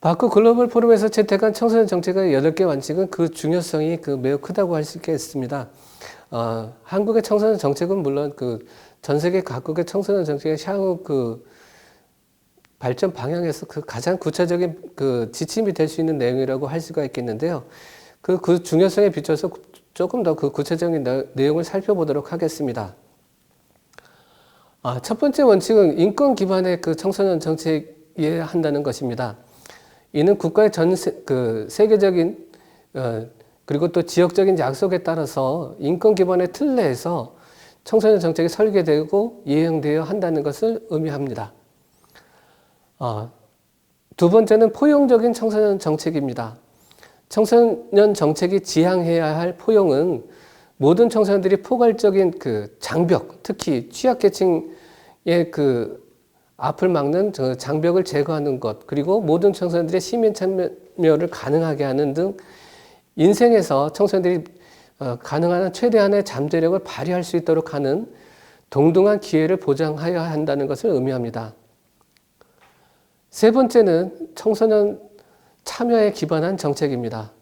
바크 글로벌 포럼에서 채택한 청소년 정책의 8개 원칙은 그 중요성이 매우 크다고 할 수 있겠습니다. 한국의 청소년 정책은 물론 전 세계 각국의 청소년 정책의 향후 발전 방향에서 가장 구체적인 지침이 될 수 있는 내용이라고 할 수가 있겠는데요. 그 중요성에 비춰서 조금 더 구체적인 내용을 살펴보도록 하겠습니다. 첫 번째 원칙은 인권 기반의 청소년 정책이어야 한다는 것입니다. 이는 국가의 세계적인 그리고 또 지역적인 약속에 따라서 인권 기반의 틀 내에서 청소년 정책이 설계되고 이행되어야 한다는 것을 의미합니다. 두 번째는 포용적인 청소년 정책입니다. 청소년 정책이 지향해야 할 포용은 모든 청소년들이 포괄적인 장벽, 특히 취약계층의 앞을 막는 장벽을 제거하는 것, 그리고 모든 청소년들의 시민 참여를 가능하게 하는 등 인생에서 청소년들이 가능한 최대한의 잠재력을 발휘할 수 있도록 하는 동등한 기회를 보장하여야 한다는 것을 의미합니다. 세 번째는 청소년 참여에 기반한 정책입니다.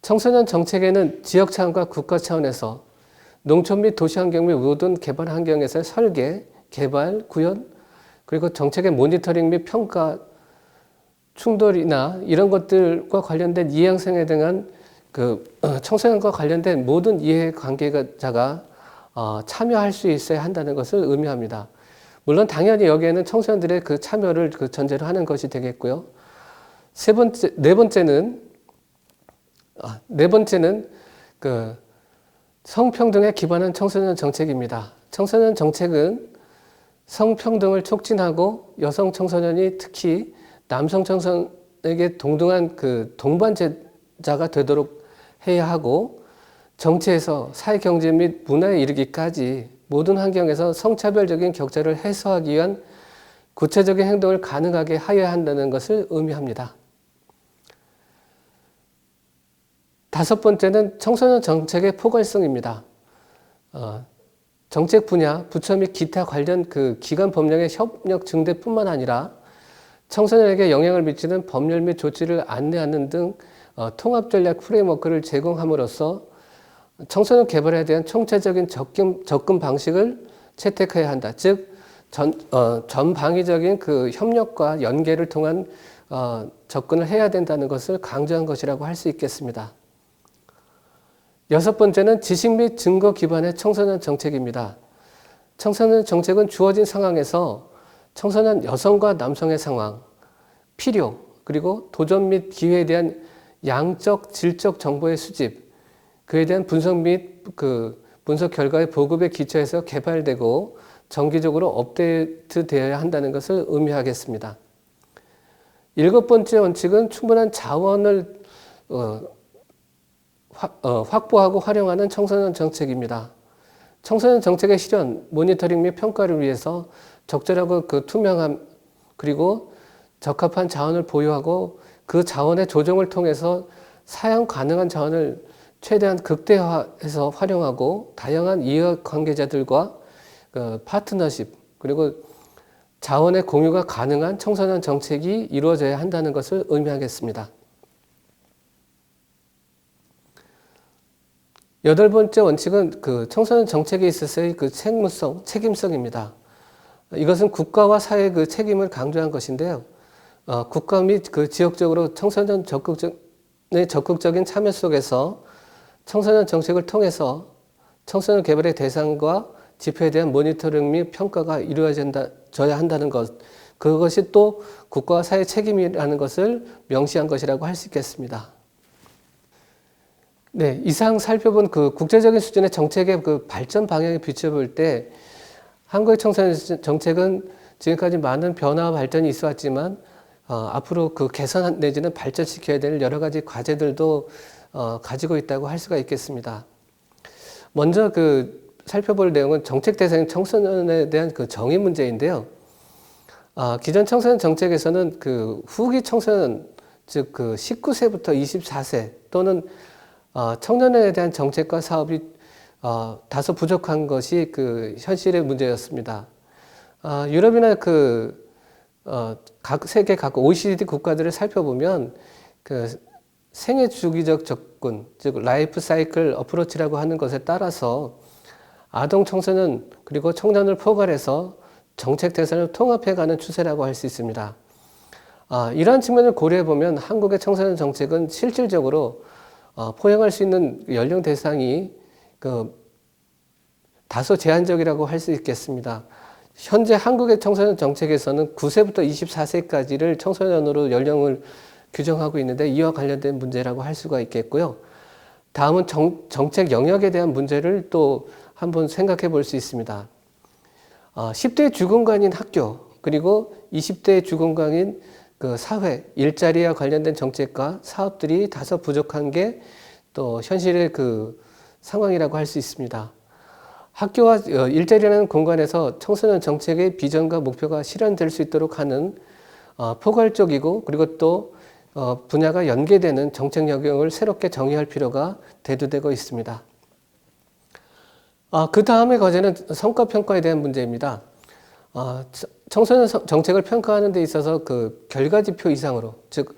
청소년 정책에는 지역 차원과 국가 차원에서 농촌 및 도시 환경 및 모든 개발 환경에서의 설계, 개발, 구현, 그리고 정책의 모니터링 및 평가, 충돌이나 이런 것들과 관련된 이행성에 대한 청소년과 관련된 모든 이해관계자가 참여할 수 있어야 한다는 것을 의미합니다. 물론 당연히 여기에는 청소년들의 참여를 전제로 하는 것이 되겠고요. 네 번째는 성평등에 기반한 청소년 정책입니다. 청소년 정책은 성평등을 촉진하고 여성 청소년이 특히 남성 청소년에게 동등한 동반자가 되도록 해야 하고, 정치에서 사회 경제 및 문화에 이르기까지 모든 환경에서 성차별적인 격차를 해소하기 위한 구체적인 행동을 가능하게 하여야 한다는 것을 의미합니다. 다섯 번째는 청소년 정책의 포괄성입니다. 정책 분야, 부처 및 기타 관련 기관 법령의 협력 증대뿐만 아니라 청소년에게 영향을 미치는 법률 및 조치를 안내하는 등 통합 전략 프레임워크를 제공함으로써 청소년 개발에 대한 총체적인 접근 방식을 채택해야 한다. 즉, 전방위적인 협력과 연계를 통한 접근을 해야 된다는 것을 강조한 것이라고 할 수 있겠습니다. 여섯 번째는 지식 및 증거 기반의 청소년 정책입니다. 청소년 정책은 주어진 상황에서 청소년 여성과 남성의 상황, 필요, 그리고 도전 및 기회에 대한 양적, 질적 정보의 수집, 그에 대한 분석 및 분석 결과의 보급에 기초해서 개발되고 정기적으로 업데이트 되어야 한다는 것을 의미하겠습니다. 일곱 번째 원칙은 충분한 자원을 확보하고 활용하는 청소년 정책입니다. 청소년 정책의 실현, 모니터링 및 평가를 위해서 적절하고 투명함, 그리고 적합한 자원을 보유하고 그 자원의 조정을 통해서 사용 가능한 자원을 최대한 극대화해서 활용하고 다양한 이해관계자들과 파트너십, 그리고 자원의 공유가 가능한 청소년 정책이 이루어져야 한다는 것을 의미하겠습니다. 여덟 번째 원칙은 청소년 정책에 있어서의 책무성, 책임성입니다. 이것은 국가와 사회의 책임을 강조한 것인데요. 국가 및 지역적으로 청소년 적극적인 참여 속에서 청소년 정책을 통해서 청소년 개발의 대상과 지표에 대한 모니터링 및 평가가 이루어져야 한다는 것, 그것이 또 국가와 사회의 책임이라는 것을 명시한 것이라고 할 수 있겠습니다. 네, 이상 살펴본 국제적인 수준의 정책의 발전 방향에 비춰볼 때 한국의 청소년 정책은 지금까지 많은 변화와 발전이 있어 왔지만 앞으로 개선 내지는 발전시켜야 될 여러 가지 과제들도 가지고 있다고 할 수가 있겠습니다. 먼저 살펴볼 내용은 정책 대상인 청소년에 대한 정의 문제인데요. 기존 청소년 정책에서는 후기 청소년, 즉 19세부터 24세 또는 청년에 대한 정책과 사업이 다소 부족한 것이 현실의 문제였습니다. 유럽이나 세계 각 OECD 국가들을 살펴보면 그 생애 주기적 접근, 즉 라이프 사이클 어프로치라고 하는 것에 따라서 아동, 청소년 그리고 청년을 포괄해서 정책 대상을 통합해가는 추세라고 할 수 있습니다. 이러한 측면을 고려해 보면 한국의 청소년 정책은 실질적으로 포용할 수 있는 연령 대상이 다소 제한적이라고 할 수 있겠습니다. 현재 한국의 청소년 정책에서는 9세부터 24세까지를 청소년으로 연령을 규정하고 있는데 이와 관련된 문제라고 할 수가 있겠고요. 다음은 정책 영역에 대한 문제를 또 한번 생각해 볼 수 있습니다. 10대 주공간인 학교, 그리고 20대 주공간인 그 사회, 일자리와 관련된 정책과 사업들이 다소 부족한 게 또 현실의 그 상황이라고 할 수 있습니다. 학교와 일자리라는 공간에서 청소년 정책의 비전과 목표가 실현될 수 있도록 하는 포괄적이고 그리고 또 분야가 연계되는 정책 영역을 새롭게 정의할 필요가 대두되고 있습니다. 그 다음의 과제는 성과평가에 대한 문제입니다. 청소년 정책을 평가하는 데 있어서 그 결과지표 이상으로, 즉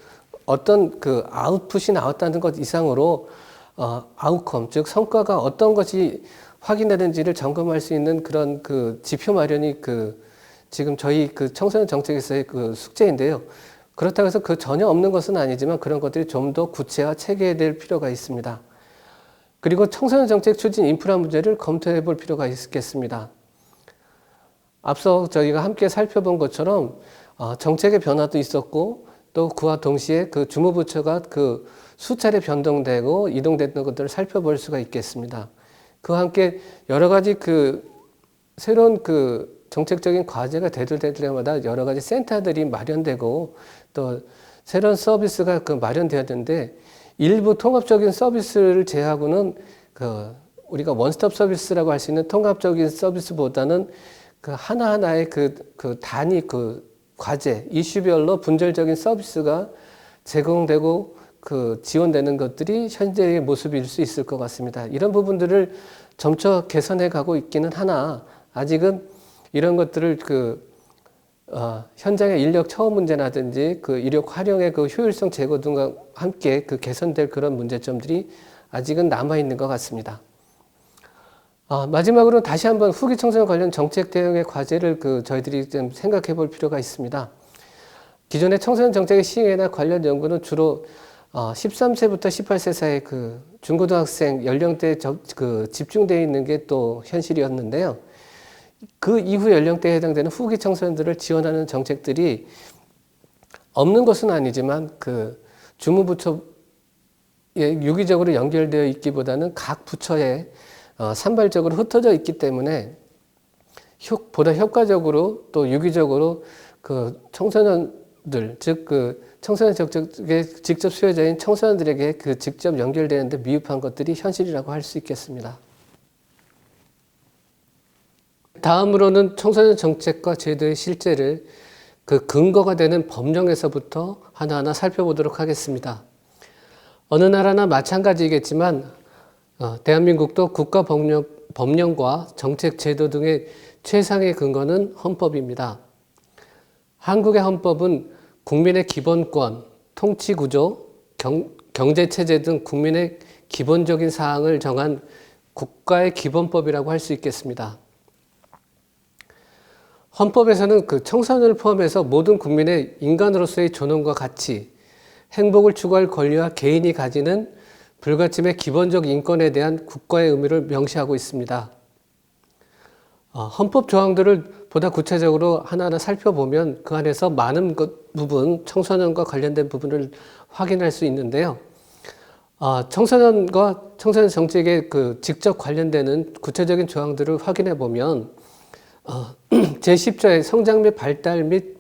어떤 그 아웃풋이 나왔다는 것 이상으로 아웃컴, 즉 성과가 어떤 것이 확인되는지를 점검할 수 있는 그런 그 지표 마련이 지금 저희 그 청소년 정책에서의 그 숙제인데요. 그렇다고 해서 전혀 없는 것은 아니지만 그런 것들이 좀 더 구체화 체계될 필요가 있습니다. 그리고 청소년 정책 추진 인프라 문제를 검토해 볼 필요가 있겠습니다. 앞서 저희가 함께 살펴본 것처럼 정책의 변화도 있었고 또 그와 동시에 그 주무부처가 그 수차례 변동되고 이동되는 것들을 살펴볼 수가 있겠습니다. 그와 함께 여러 가지 새로운 정책적인 과제가 대두될 때마다 여러 가지 센터들이 마련되고 또 새로운 서비스가 마련되었는데 일부 통합적인 서비스를 제외하고는 우리가 원스톱 서비스라고 할 수 있는 통합적인 서비스보다는 하나하나의 단위 과제, 이슈별로 분절적인 서비스가 제공되고 지원되는 것들이 현재의 모습일 수 있을 것 같습니다. 이런 부분들을 점차 개선해 가고 있기는 하나 아직은 이런 것들을 현장의 인력 처우 문제라든지 인력 활용의 효율성 제고 등과 함께 개선될 그런 문제점들이 아직은 남아 있는 것 같습니다. 마지막으로 다시 한번 후기 청소년 관련 정책 대응의 과제를 저희들이 좀 생각해 볼 필요가 있습니다. 기존의 청소년 정책의 시행이나 관련 연구는 주로 13세부터 18세 사이 중고등학생 연령대에 집중되어 있는 게 또 현실이었는데요. 그 이후 연령대에 해당되는 후기 청소년들을 지원하는 정책들이 없는 것은 아니지만 주무부처에 유기적으로 연결되어 있기보다는 각 부처에 산발적으로 흩어져 있기 때문에 보다 효과적으로 또 유기적으로 청소년들, 즉 청소년 정책의 직접 수혜자인 청소년들에게 직접 연결되는데 미흡한 것들이 현실이라고 할 수 있겠습니다. 다음으로는 청소년 정책과 제도의 실제를 근거가 되는 법령에서부터 하나하나 살펴보도록 하겠습니다. 어느 나라나 마찬가지겠지만 대한민국도 국가 법령과 정책 제도 등의 최상의 근거는 헌법입니다. 한국의 헌법은 국민의 기본권, 통치구조, 경제체제 등 국민의 기본적인 사항을 정한 국가의 기본법이라고 할 수 있겠습니다. 헌법에서는 청소년을 포함해서 모든 국민의 인간으로서의 존엄과 가치, 행복을 추구할 권리와 개인이 가지는 불가침의 기본적 인권에 대한 국가의 의무를 명시하고 있습니다. 헌법 조항들을 보다 구체적으로 하나하나 살펴보면 그 안에서 많은 부분, 청소년과 관련된 부분을 확인할 수 있는데요. 청소년과 청소년 정책에 직접 관련되는 구체적인 조항들을 확인해 보면 제10조의 성장 및 발달 및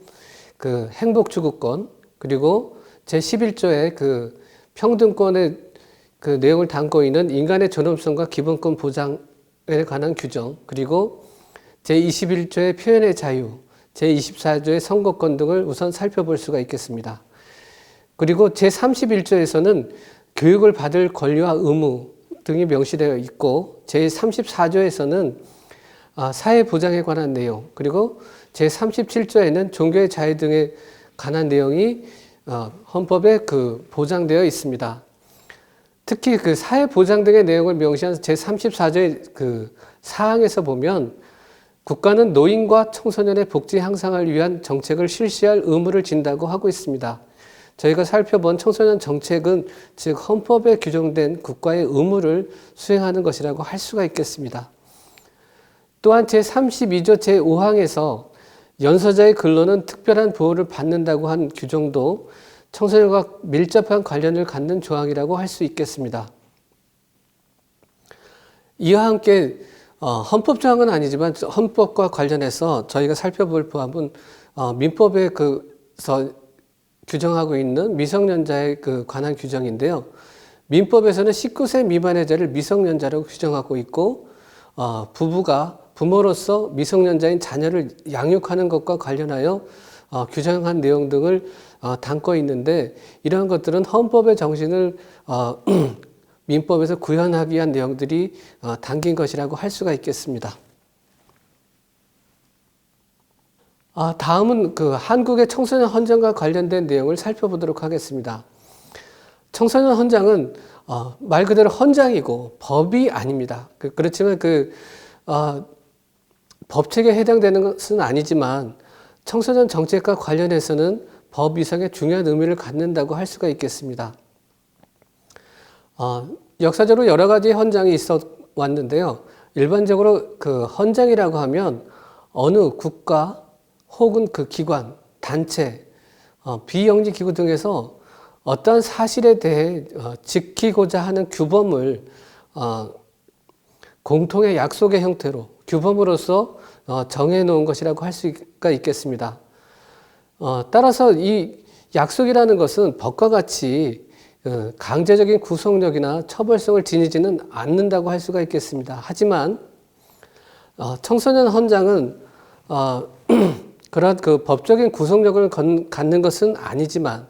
행복 추구권, 그리고 제11조의 평등권의 내용을 담고 있는 인간의 존엄성과 기본권 보장에 관한 규정, 그리고 제21조의 표현의 자유, 제24조의 선거권 등을 우선 살펴볼 수가 있겠습니다. 그리고 제31조에서는 교육을 받을 권리와 의무 등이 명시되어 있고 제34조에서는 사회 보장에 관한 내용, 그리고 제37조에는 종교의 자유 등에 관한 내용이 헌법에 보장되어 있습니다. 특히 사회 보장 등의 내용을 명시한 제34조의 사항에서 보면 국가는 노인과 청소년의 복지 향상을 위한 정책을 실시할 의무를 진다고 하고 있습니다. 저희가 살펴본 청소년 정책은 즉 헌법에 규정된 국가의 의무를 수행하는 것이라고 할 수가 있겠습니다. 또한 제32조 제5항에서 연소자의 근로는 특별한 보호를 받는다고 한 규정도 청소년과 밀접한 관련을 갖는 조항이라고 할 수 있겠습니다. 이와 함께 헌법 조항은 아니지만 헌법과 관련해서 저희가 살펴볼 부분은 민법에 규정하고 있는 미성년자에 관한 규정인데요. 민법에서는 19세 미만의 자를 미성년자라고 규정하고 있고 부부가 부모로서 미성년자인 자녀를 양육하는 것과 관련하여 규정한 내용 등을 담고 있는데 이러한 것들은 헌법의 정신을 민법에서 구현하기 위한 내용들이 담긴 것이라고 할 수가 있겠습니다. 다음은 한국의 청소년 헌장과 관련된 내용을 살펴보도록 하겠습니다. 청소년 헌장은 말 그대로 헌장이고 법이 아닙니다. 그렇지만 법칙에 해당되는 것은 아니지만 청소년 정책과 관련해서는 법 이상의 중요한 의미를 갖는다고 할 수가 있겠습니다. 역사적으로 여러 가지 헌장이 있어 왔는데요. 일반적으로 헌장이라고 하면 어느 국가 혹은 기관, 단체, 비영리 기구 등에서 어떠한 사실에 대해 지키고자 하는 규범을 공통의 약속의 형태로 규범으로서 정해놓은 것이라고 할 수가 있겠습니다. 따라서 이 약속이라는 것은 법과 같이 강제적인 구속력이나 처벌성을 지니지는 않는다고 할 수가 있겠습니다. 하지만 청소년 헌장은 그런 법적인 구속력을 갖는 것은 아니지만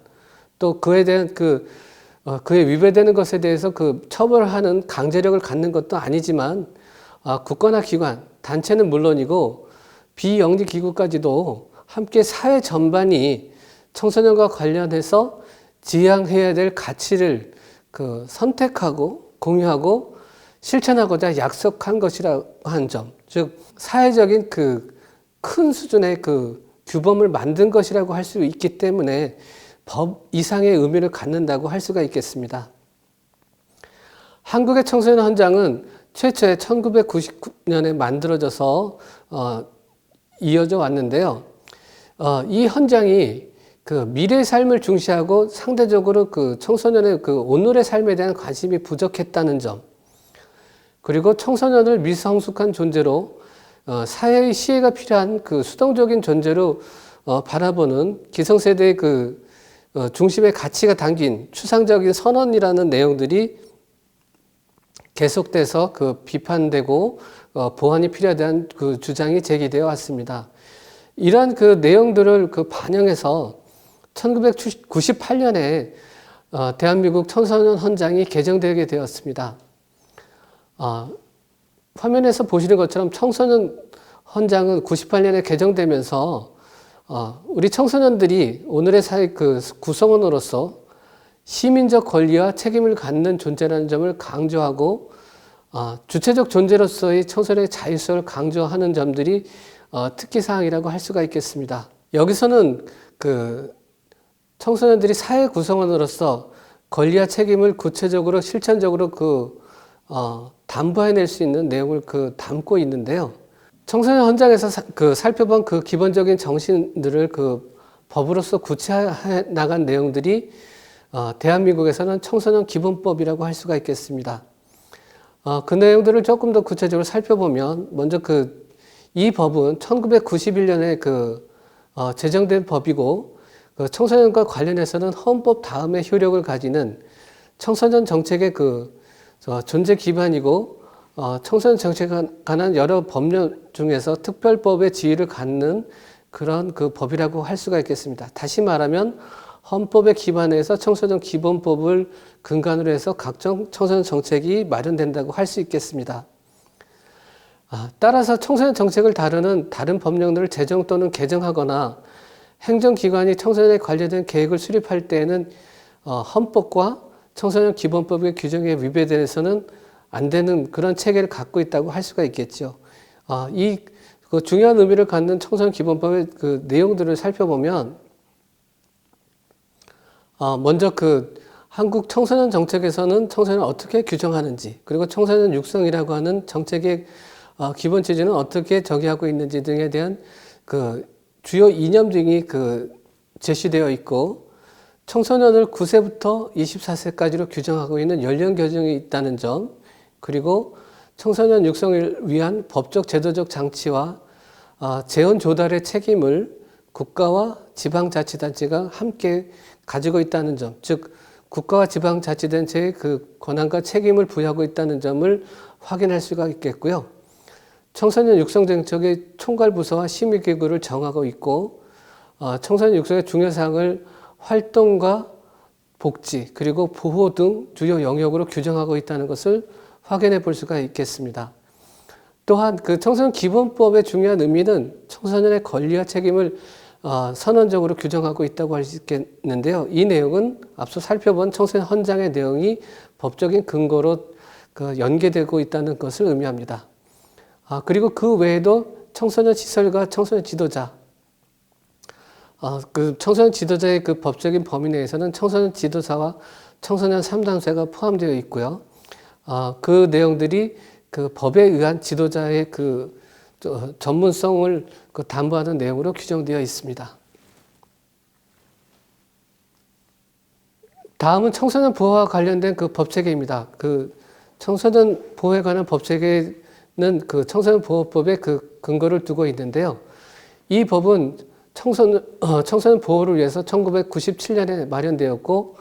또 그에 대한 그에 위배되는 것에 대해서 처벌하는 강제력을 갖는 것도 아니지만 국가나 기관, 단체는 물론이고 비영리 기구까지도 함께 사회 전반이 청소년과 관련해서 지향해야 될 가치를 선택하고 공유하고 실천하고자 약속한 것이라고 한 점, 즉 사회적인 큰 수준의 규범을 만든 것이라고 할 수 있기 때문에 법 이상의 의미를 갖는다고 할 수가 있겠습니다. 한국의 청소년 헌장은 최초에 1999년에 만들어져서 이어져 왔는데요. 이 헌장이 미래의 삶을 중시하고 상대적으로 청소년의 오늘의 삶에 대한 관심이 부족했다는 점, 그리고 청소년을 미성숙한 존재로 사회의 시혜가 필요한 수동적인 존재로 바라보는 기성세대의 중심의 가치가 담긴 추상적인 선언이라는 내용들이 계속돼서 비판되고 보완이 필요하다는 주장이 제기되어 왔습니다. 이러한 내용들을 반영해서 1998년에 대한민국 청소년 헌장이 개정되게 되었습니다. 화면에서 보시는 것처럼 청소년 헌장은 98년에 개정되면서 우리 청소년들이 오늘의 사회 구성원으로서 시민적 권리와 책임을 갖는 존재라는 점을 강조하고 주체적 존재로서의 청소년의 자율성을 강조하는 점들이 특기사항이라고 할 수가 있겠습니다. 여기서는 청소년들이 사회 구성원으로서 권리와 책임을 구체적으로 실천적으로 담보해낼 수 있는 내용을 담고 있는데요. 청소년 헌장에서 살펴본 기본적인 정신들을 법으로서 구체화해 나간 내용들이 대한민국에서는 청소년 기본법이라고 할 수가 있겠습니다. 그 내용들을 조금 더 구체적으로 살펴보면 먼저 이 법은 1991년에 제정된 법이고 청소년과 관련해서는 헌법 다음에 효력을 가지는 청소년 정책의 존재 기반이고 청소년 정책에 관한 여러 법령 중에서 특별법의 지위를 갖는 그런 법이라고 할 수가 있겠습니다. 다시 말하면 헌법에 기반해서 청소년 기본법을 근간으로 해서 각종 청소년 정책이 마련된다고 할 수 있겠습니다. 따라서 청소년 정책을 다루는 다른 법령들을 제정 또는 개정하거나 행정기관이 청소년에 관련된 계획을 수립할 때에는 헌법과 청소년 기본법의 규정에 위배돼서는 안 되는 그런 체계를 갖고 있다고 할 수가 있겠죠. 그 중요한 의미를 갖는 청소년 기본법의 그 내용들을 살펴보면 먼저 그 한국 청소년 정책에서는 청소년을 어떻게 규정하는지, 그리고 청소년 육성이라고 하는 정책의 기본 취지는 어떻게 정의하고 있는지 등에 대한 그 주요 이념 등이 그 제시되어 있고, 청소년을 9세부터 24세까지로 규정하고 있는 연령 규정이 있다는 점, 그리고 청소년 육성을 위한 법적 제도적 장치와 재원 조달의 책임을 국가와 지방자치단체가 함께 가지고 있다는 점, 즉 국가와 지방자치단체의 그 권한과 책임을 부여하고 있다는 점을 확인할 수가 있겠고요. 청소년 육성정책의 총괄부서와 심의기구를 정하고 있고, 청소년 육성의 중요사항을 활동과 복지 그리고 보호 등 주요 영역으로 규정하고 있다는 것을 확인해 볼 수가 있겠습니다. 또한 그 청소년 기본법의 중요한 의미는 청소년의 권리와 책임을 선언적으로 규정하고 있다고 할 수 있겠는데요. 이 내용은 앞서 살펴본 청소년 헌장의 내용이 법적인 근거로 그 연계되고 있다는 것을 의미합니다. 그리고 그 외에도 청소년 시설과 청소년 지도자, 그 청소년 지도자의 그 법적인 범위 내에서는 청소년 지도사와 청소년 상담사가 포함되어 있고요. 그 내용들이 그 법에 의한 지도자의 그 전문성을 그 담보하는 내용으로 규정되어 있습니다. 다음은 청소년 보호와 관련된 그 법체계입니다. 그 청소년 보호에 관한 법체계는 그 청소년 보호법의 그 근거를 두고 있는데요. 이 법은 청소년 보호를 위해서 1997년에 마련되었고,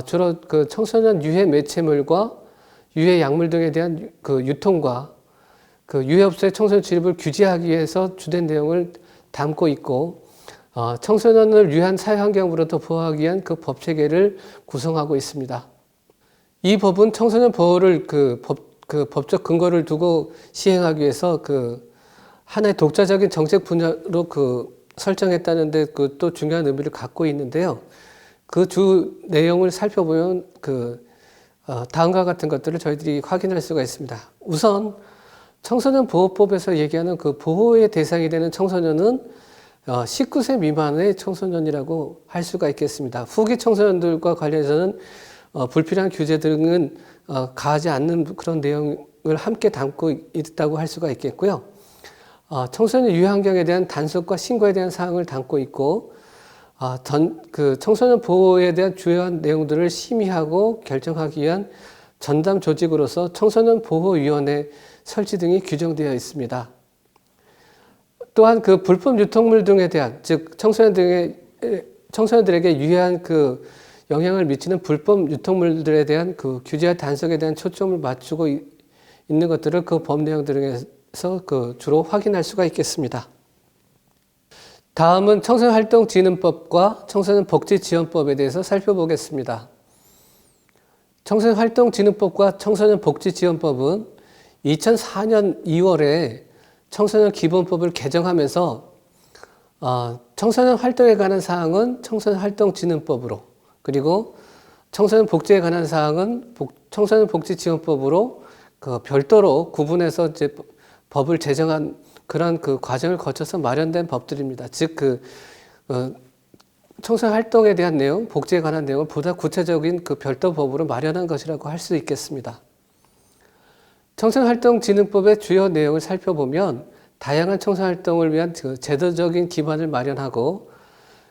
주로 그 청소년 유해 매체물과 유해 약물 등에 대한 그 유통과 그 유해업소의 청소년 출입을 규제하기 위해서 주된 내용을 담고 있고, 청소년을 유해한 사회환경으로부터 보호하기 위한 그 법체계를 구성하고 있습니다. 이 법은 청소년 보호를 그 법적 근거를 두고 시행하기 위해서 그 하나의 독자적인 정책 분야로 그 설정했다는데 그 또 중요한 의미를 갖고 있는데요. 그 주 내용을 살펴보면 다음과 같은 것들을 저희들이 확인할 수가 있습니다. 우선 청소년 보호법에서 얘기하는 그 보호의 대상이 되는 청소년은 19세 미만의 청소년이라고 할 수가 있겠습니다. 후기 청소년들과 관련해서는 불필요한 규제 등은 가하지 않는 그런 내용을 함께 담고 있다고 할 수가 있겠고요. 청소년 유해 환경에 대한 단속과 신고에 대한 사항을 담고 있고, 그 청소년 보호에 대한 주요한 내용들을 심의하고 결정하기 위한 전담 조직으로서 청소년 보호위원회 설치 등이 규정되어 있습니다. 또한 그 불법 유통물 등에 대한, 즉 청소년들에게 유해한 그 영향을 미치는 불법 유통물들에 대한 그 규제와 단속에 대한 초점을 맞추고 있는 것들을 그 법 내용 등에서 그 주로 확인할 수가 있겠습니다. 다음은 청소년활동진흥법과 청소년복지지원법에 대해서 살펴보겠습니다. 청소년활동진흥법과 청소년복지지원법은 2004년 2월에 청소년 기본법을 개정하면서 청소년 활동에 관한 사항은 청소년활동진흥법으로, 그리고 청소년 복지에 관한 사항은 청소년복지지원법으로 그 별도로 구분해서 이제 법을 제정한 그런 그 과정을 거쳐서 마련된 법들입니다. 즉 청소년 활동에 대한 내용, 복지에 관한 내용을 보다 구체적인 그 별도 법으로 마련한 것이라고 할 수 있겠습니다. 청소년활동진흥법의 주요 내용을 살펴보면 다양한 청소년활동을 위한 그 제도적인 기반을 마련하고,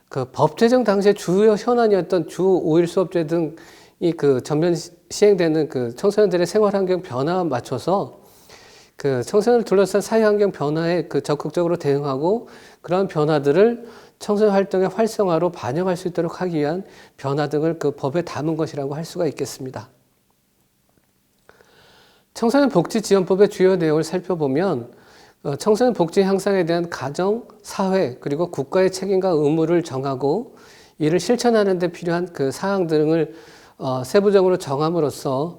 그 법 제정 당시의 주요 현안이었던 주 5일 수업제 등이 그 전면 시행되는 그 청소년들의 생활환경 변화에 맞춰서 그 청소년을 둘러싼 사회환경 변화에 그 적극적으로 대응하고, 그런 변화들을 청소년 활동의 활성화로 반영할 수 있도록 하기 위한 변화 등을 그 법에 담은 것이라고 할 수가 있겠습니다. 청소년 복지지원법의 주요 내용을 살펴보면 청소년 복지 향상에 대한 가정, 사회, 그리고 국가의 책임과 의무를 정하고 이를 실천하는 데 필요한 그 사항 등을 세부적으로 정함으로써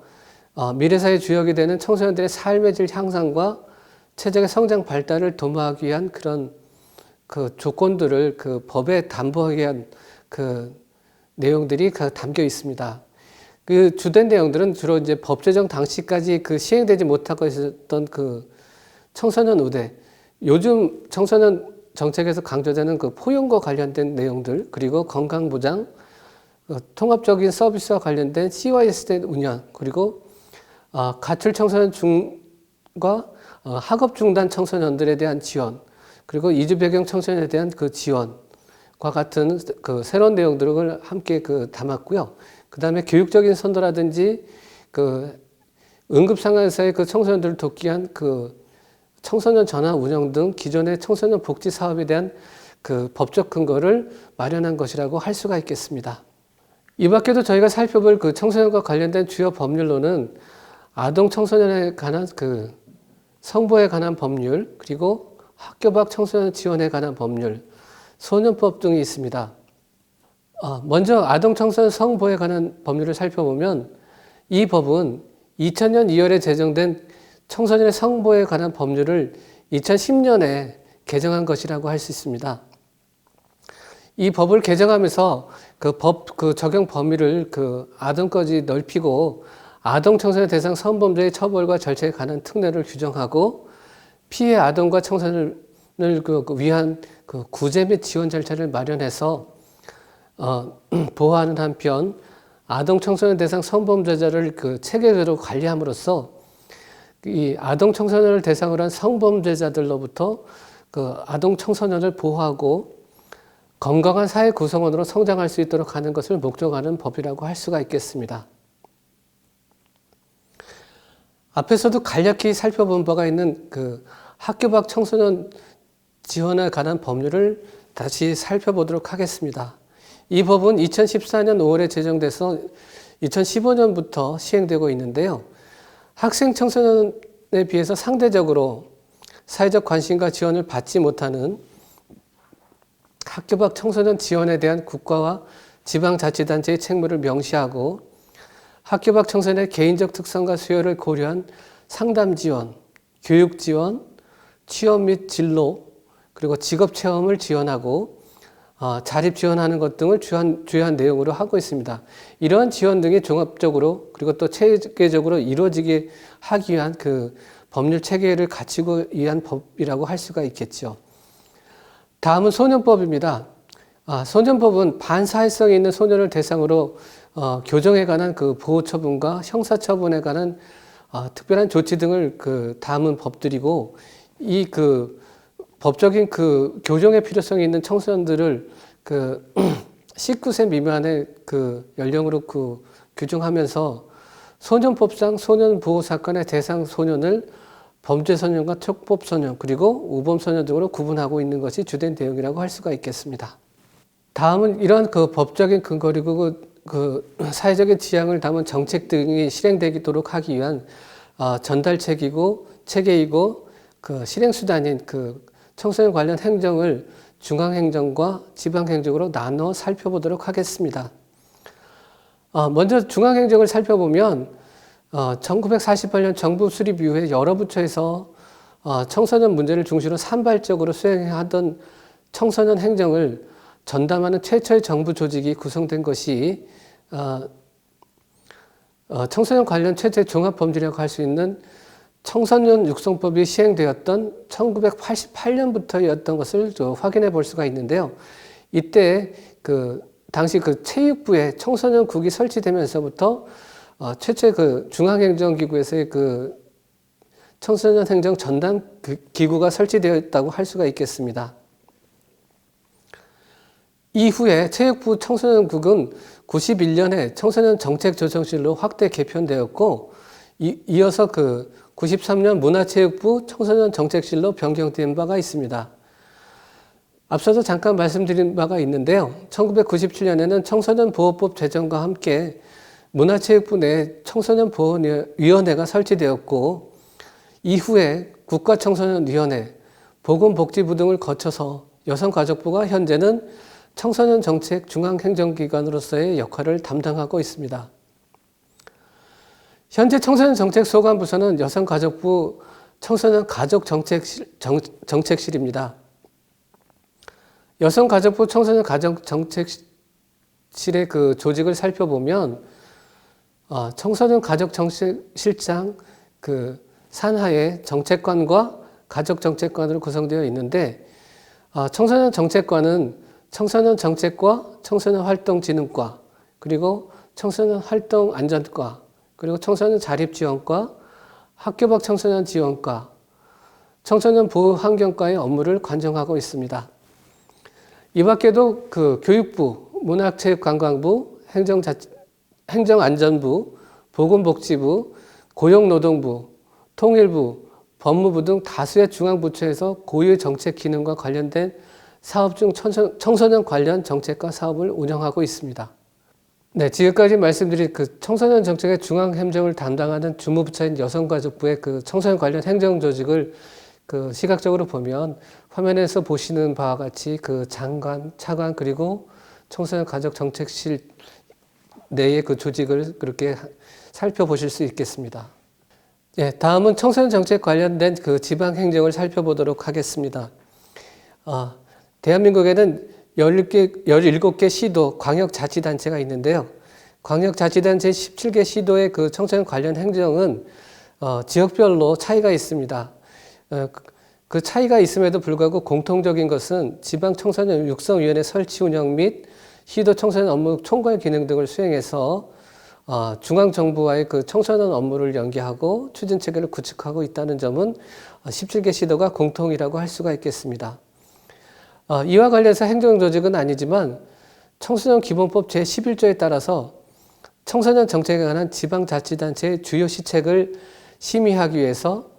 미래사회 주역이 되는 청소년들의 삶의 질 향상과 체적의 성장 발달을 도모하기 위한 그런 그 조건들을 그 법에 담보하기 위한 그 내용들이 담겨 있습니다. 그 주된 내용들은 주로 이제 법 제정 당시까지 그 시행되지 못하고 있었던 그 청소년 우대, 요즘 청소년 정책에서 강조되는 그 포용과 관련된 내용들, 그리고 건강보장, 통합적인 서비스와 관련된 CYS대 운영, 그리고 가출 청소년 중과 학업 중단 청소년들에 대한 지원, 그리고 이주 배경 청소년에 대한 그 지원과 같은 그 새로운 내용들을 함께 담았고요. 그 다음에 교육적인 선도라든지 그 응급 상황에서의 그 청소년들을 돕기 위한 그 청소년 전환 운영 등 기존의 청소년 복지 사업에 대한 그 법적 근거를 마련한 것이라고 할 수가 있겠습니다. 이 밖에도 저희가 살펴볼 그 청소년과 관련된 주요 법률로는 아동 청소년에 관한 그 성보에 관한 법률, 그리고 학교 밖 청소년 지원에 관한 법률, 소년법 등이 있습니다. 먼저 아동 청소년 성보에 관한 법률을 살펴보면 이 법은 2000년 2월에 제정된 청소년의 성보에 관한 법률을 2010년에 개정한 것이라고 할 수 있습니다. 이 법을 개정하면서 그 적용 범위를 아동까지 넓히고 아동 청소년 대상 성범죄의 처벌과 절차에 관한 특례를 규정하고 피해 아동과 청소년을 위한 구제 및 지원 절차를 마련해서 보호하는 한편 아동 청소년 대상 성범죄자를 체계적으로 관리함으로써 이 아동 청소년을 대상으로 한 성범죄자들로부터 아동 청소년을 보호하고 건강한 사회 구성원으로 성장할 수 있도록 하는 것을 목적하는 법이라고 할 수가 있겠습니다. 앞에서도 간략히 살펴본 바가 있는 학교 밖 청소년 지원에 관한 법률을 다시 살펴보도록 하겠습니다. 이 법은 2014년 5월에 제정돼서 2015년부터 시행되고 있는데요. 학생 청소년에 비해서 상대적으로 사회적 관심과 지원을 받지 못하는 학교 밖 청소년 지원에 대한 국가와 지방자치단체의 책무를 명시하고 학교 밖 청소년의 개인적 특성과 수요를 고려한 상담 지원, 교육 지원, 취업 및 진로, 그리고 직업 체험을 지원하고 자립 지원하는 것 등을 주요한 내용으로 하고 있습니다. 이러한 지원 등이 종합적으로 그리고 또 체계적으로 이루어지게 하기 위한 그 법률 체계를 갖추고 위한 법이라고 할 수가 있겠죠. 다음은 소년법입니다. 소년법은 반사회성이 있는 소년을 대상으로 교정에 관한 그 보호처분과 형사처분에 관한 특별한 조치 등을 담은 법들이고 이 법적인 교정의 필요성이 있는 청소년들을 19세 미만의 연령으로 규정하면서 소년법상 소년보호사건의 대상 소년을 범죄소년과 촉법소년 그리고 우범소년 등으로 구분하고 있는 것이 주된 내용이라고 할 수가 있겠습니다. 다음은 이러한 법적인 근거 그리고 사회적인 지향을 담은 정책 등이 실행되도록 하기 위한 전달책이고 체계이고 실행수단인 청소년 관련 행정을 중앙행정과 지방행정으로 나눠 살펴보도록 하겠습니다. 먼저 중앙행정을 살펴보면 1948년 정부 수립 이후에 여러 부처에서 청소년 문제를 중심으로 산발적으로 수행하던 청소년 행정을 전담하는 최초의 정부 조직이 구성된 것이 청소년 관련 최초의 종합범죄라고 할 수 있는 청소년 육성법이 시행되었던 1988년부터였던 것을 확인해 볼 수가 있는데요. 이때 당시 체육부에 청소년국이 설치되면서부터 최초의 중앙행정기구에서의 청소년 행정 전담 기구가 설치되었다고 할 수가 있겠습니다. 이후에 체육부 청소년국은 91년에 청소년 정책조정실로 확대 개편되었고 이어서 93년 문화체육부 청소년 정책실로 변경된 바가 있습니다. 앞서도 잠깐 말씀드린 바가 있는데요. 1997년에는 청소년보호법 제정과 함께 문화체육부 내 청소년보호위원회가 설치되었고 이후에 국가청소년위원회, 보건복지부 등을 거쳐서 여성가족부가 현재는 청소년정책 중앙행정기관으로서의 역할을 담당하고 있습니다. 현재 청소년정책소관부서는 여성가족부 청소년 정책실입니다. 여성가족부 청소년 가족정책실의 그 조직을 살펴보면 청소년 가족정책실장 그 산하에 정책관과 가족정책관으로 구성되어 있는데 청소년 정책관은 청소년 정책과 청소년 활동진흥과 그리고 청소년 활동 안전과 그리고 청소년 자립지원과 학교 밖 청소년 지원과 청소년 보호 환경과의 업무를 관정하고 있습니다. 이 밖에도 그 교육부, 문화체육관광부, 행정안전부, 보건복지부, 고용노동부, 통일부, 법무부 등 다수의 중앙부처에서 고유의 정책 기능과 관련된 사업 중 청소년 관련 정책과 사업을 운영하고 있습니다. 네, 지금까지 말씀드린 그 청소년 정책의 중앙행정을 담당하는 주무부처인 여성가족부의 그 청소년 관련 행정조직을 그 시각적으로 보면 화면에서 보시는 바와 같이 그 장관, 차관 그리고 청소년 가족정책실 내의 그 조직을 그렇게 살펴보실 수 있겠습니다. 네, 다음은 청소년 정책 관련된 그 지방 행정을 살펴보도록 하겠습니다. 대한민국에는 17개 시도 광역자치단체가 있는데요. 광역자치단체 17개 시도의 그 청소년 관련 행정은 지역별로 차이가 있습니다. 그 차이가 있음에도 불구하고 공통적인 것은 지방청소년 육성위원회 설치 운영 및 시도 청소년 업무 총괄 기능 등을 수행해서 중앙정부와의 그 청소년 업무를 연계하고 추진체계를 구축하고 있다는 점은 17개 시도가 공통이라고 할 수가 있겠습니다. 이와 관련해서 행정조직은 아니지만 청소년 기본법 제11조에 따라서 청소년 정책에 관한 지방자치단체의 주요 시책을 심의하기 위해서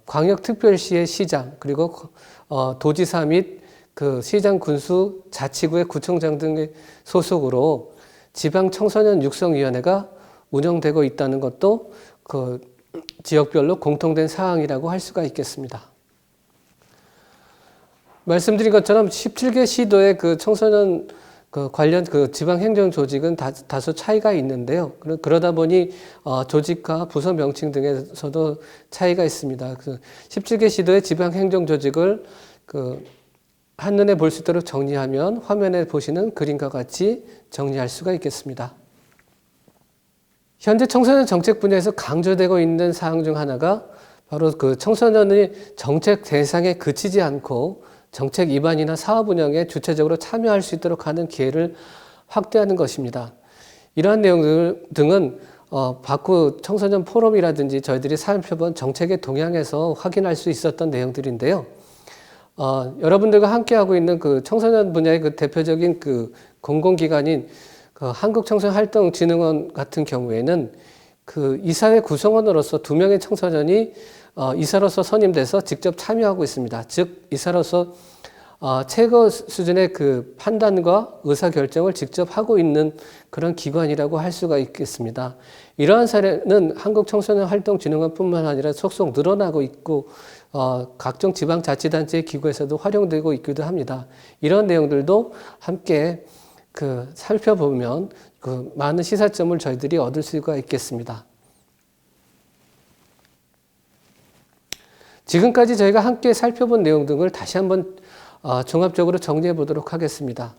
광역특별시의 시장 그리고 도지사 및 그 시장 군수 자치구의 구청장 등의 소속으로 지방청소년육성위원회가 운영되고 있다는 것도 그 지역별로 공통된 사항이라고 할 수가 있겠습니다. 말씀드린 것처럼 17개 시도의 그 청소년 그 관련 그 지방 행정 조직은 다소 차이가 있는데요. 그러다 보니 조직과 부서 명칭 등에서도 차이가 있습니다. 그 17개 시도의 지방 행정 조직을 그 한눈에 볼 수 있도록 정리하면 화면에 보시는 그림과 같이 정리할 수가 있겠습니다. 현재 청소년 정책 분야에서 강조되고 있는 사항 중 하나가 바로 그 청소년의 정책 대상에 그치지 않고 정책 입안이나 사업 운영에 주체적으로 참여할 수 있도록 하는 기회를 확대하는 것입니다. 이러한 내용 등은 바쿠 청소년 포럼이라든지 저희들이 살펴본 정책의 동향에서 확인할 수 있었던 내용들인데요. 여러분들과 함께하고 있는 그 청소년 분야의 그 대표적인 그 공공기관인 그 한국청소년활동진흥원 같은 경우에는 그 이사회 구성원으로서 2명의 청소년이 이사로서 선임돼서 직접 참여하고 있습니다. 즉 이사로서 최고 수준의 그 판단과 의사결정을 직접 하고 있는 그런 기관이라고 할 수가 있겠습니다. 이러한 사례는 한국청소년활동진흥원뿐만 아니라 속속 늘어나고 있고 각종 지방자치단체 기구에서도 활용되고 있기도 합니다. 이런 내용들도 함께 그 살펴보면 그 많은 시사점을 저희들이 얻을 수가 있겠습니다. 지금까지 저희가 함께 살펴본 내용 등을 다시 한번 종합적으로 정리해 보도록 하겠습니다.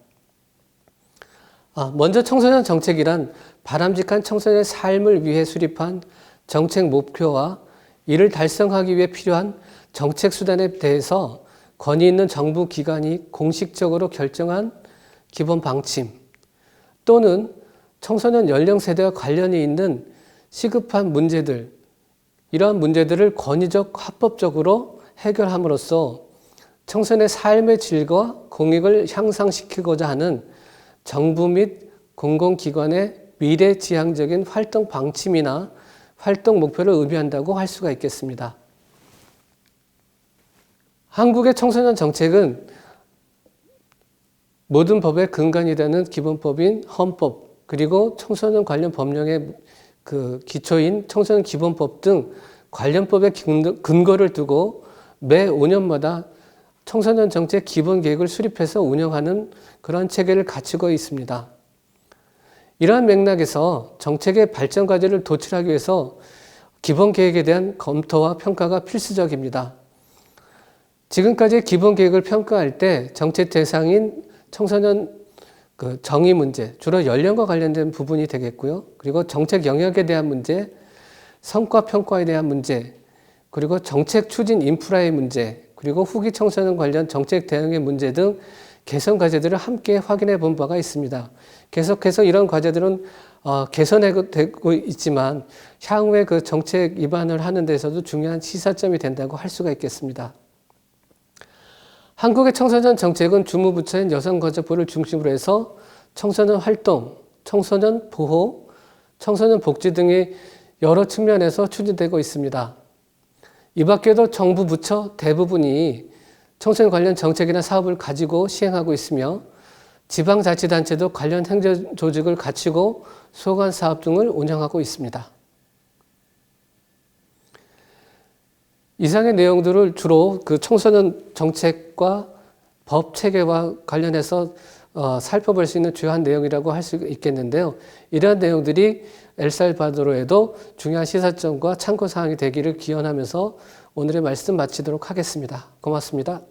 먼저 청소년 정책이란 바람직한 청소년의 삶을 위해 수립한 정책 목표와 이를 달성하기 위해 필요한 정책 수단에 대해서 권위 있는 정부 기관이 공식적으로 결정한 기본 방침 또는 청소년 연령 세대와 관련이 있는 시급한 문제들, 이러한 문제들을 권위적 합법적으로 해결함으로써 청소년의 삶의 질과 공익을 향상시키고자 하는 정부 및 공공기관의 미래지향적인 활동 방침이나 활동 목표를 의미한다고 할 수가 있겠습니다. 한국의 청소년 정책은 모든 법의 근간이 되는 기본법인 헌법, 그리고 청소년 관련 법령의 그 기초인 청소년 기본법 등 관련법의 근거를 두고 매 5년마다 청소년 정책 기본 계획을 수립해서 운영하는 그런 체계를 갖추고 있습니다. 이러한 맥락에서 정책의 발전 과제를 도출하기 위해서 기본 계획에 대한 검토와 평가가 필수적입니다. 지금까지 기본 계획을 평가할 때 정책 대상인 청소년 정의 문제, 주로 연령과 관련된 부분이 되겠고요. 그리고 정책 영역에 대한 문제, 성과 평가에 대한 문제, 그리고 정책 추진 인프라의 문제, 그리고 후기 청소년 관련 정책 대응의 문제 등 개선 과제들을 함께 확인해 본 바가 있습니다. 계속해서 이런 과제들은 개선되고 있지만 향후에 그 정책 입안을 하는 데서도 중요한 시사점이 된다고 할 수가 있겠습니다. 한국의 청소년 정책은 주무부처인 여성가족부를 중심으로 해서 청소년 활동, 청소년 보호, 청소년 복지 등의 여러 측면에서 추진되고 있습니다. 이 밖에도 정부 부처 대부분이 청소년 관련 정책이나 사업을 가지고 시행하고 있으며 지방자치단체도 관련 행정조직을 갖추고 소관 사업 등을 운영하고 있습니다. 이상의 내용들을 주로 그 청소년 정책과 법 체계와 관련해서 살펴볼 수 있는 주요한 내용이라고 할 수 있겠는데요. 이러한 내용들이 엘살바도르에도 중요한 시사점과 참고사항이 되기를 기원하면서 오늘의 말씀 마치도록 하겠습니다. 고맙습니다.